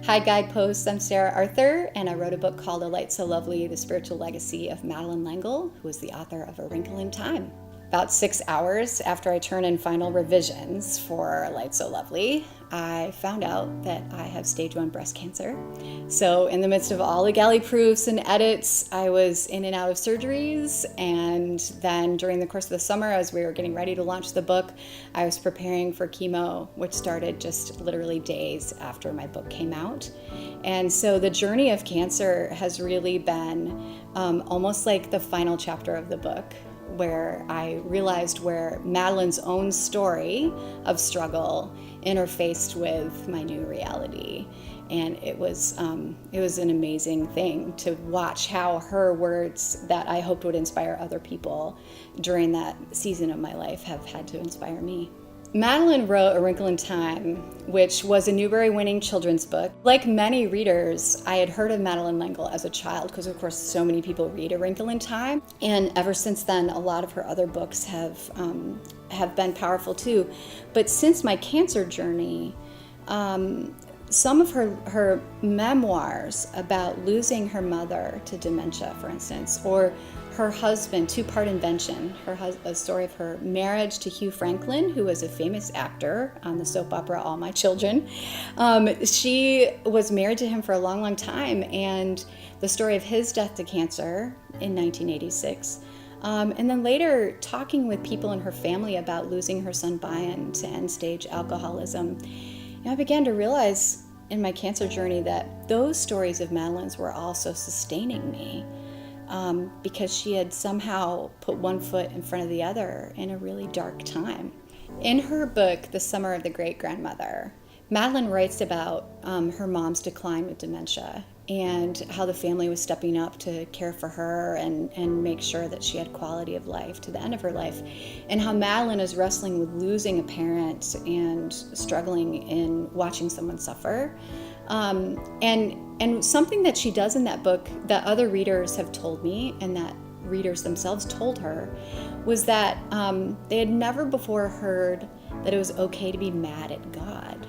Hi, Guideposts. I'm Sarah Arthur, and I wrote a book called A Light So Lovely, The Spiritual Legacy of Madeleine L'Engle, who is the author of A Wrinkle in Time. About 6 hours after I turned in final revisions for A Light So Lovely, I found out that I have stage 1 breast cancer. So in the midst of all the galley proofs and edits, I was in and out of surgeries. And then during the course of the summer, as we were getting ready to launch the book, I was preparing for chemo, which started just literally days after my book came out. And so the journey of cancer has really been almost like the final chapter of the book, where I realized where Madeleine's own story of struggle interfaced with my new reality. And it was an amazing thing to watch how her words that I hoped would inspire other people during that season of my life have had to inspire me. Madeleine wrote A Wrinkle in Time, which was a Newbery-winning children's book. Like many readers, I had heard of Madeleine L'Engle as a child because, of course, so many people read A Wrinkle in Time. And ever since then, a lot of her other books have been powerful too. But since my cancer journey, some of her memoirs about losing her mother to dementia, for instance, or her husband, Two-Part Invention, a story of her marriage to Hugh Franklin, who was a famous actor on the soap opera All My Children. She was married to him for a long, long time, and the story of his death to cancer in 1986. And then later, talking with people in her family about losing her son Brian to end-stage alcoholism, I began to realize in my cancer journey that those stories of Madeleine's were also sustaining me. Because she had somehow put one foot in front of the other in a really dark time. In her book, The Summer of the Great-Grandmother, Madeleine writes about her mom's decline with dementia and how the family was stepping up to care for her and make sure that she had quality of life to the end of her life, and how Madeleine is wrestling with losing a parent and struggling in watching someone suffer. And something that she does in that book that other readers have told me and that readers themselves told her was that they had never before heard that it was okay to be mad at God.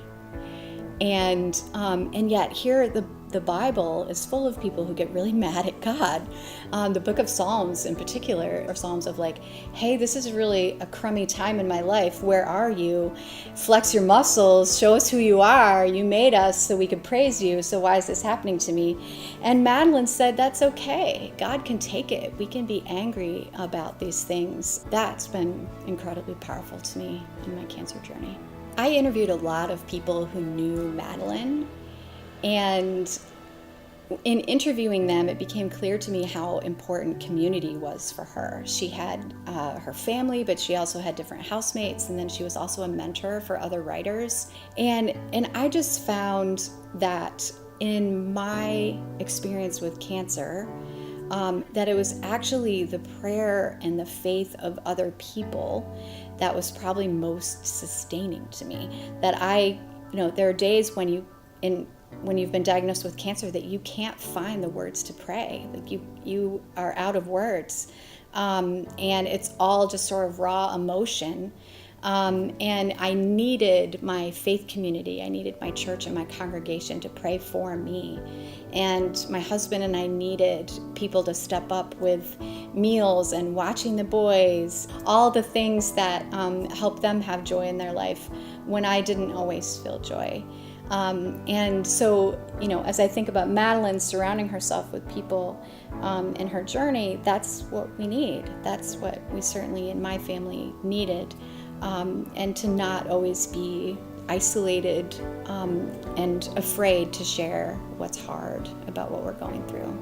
And yet here the Bible is full of people who get really mad at God. The book of Psalms in particular are Psalms of like, hey, this is really a crummy time in my life. Where are you? Flex your muscles. Show us who you are. You made us so we could praise you. So why is this happening to me? And Madeleine said, that's okay. God can take it. We can be angry about these things. That's been incredibly powerful to me in my cancer journey. I interviewed a lot of people who knew Madeleine, and in interviewing them, it became clear to me how important community was for her. She had her family, but she also had different housemates, and then she was also a mentor for other writers. And I just found that in my experience with cancer, that it was actually the prayer and the faith of other people that was probably most sustaining to me. That there are days when you've been diagnosed with cancer that you can't find the words to pray. Like you are out of words, and it's all just sort of raw emotion. And I needed my faith community. I needed my church and my congregation to pray for me. And my husband and I needed people to step up with meals and watching the boys, all the things that help them have joy in their life when I didn't always feel joy. And so, as I think about Madeleine surrounding herself with people in her journey, that's what we need. That's what we certainly in my family needed. And to not always be isolated and afraid to share what's hard about what we're going through.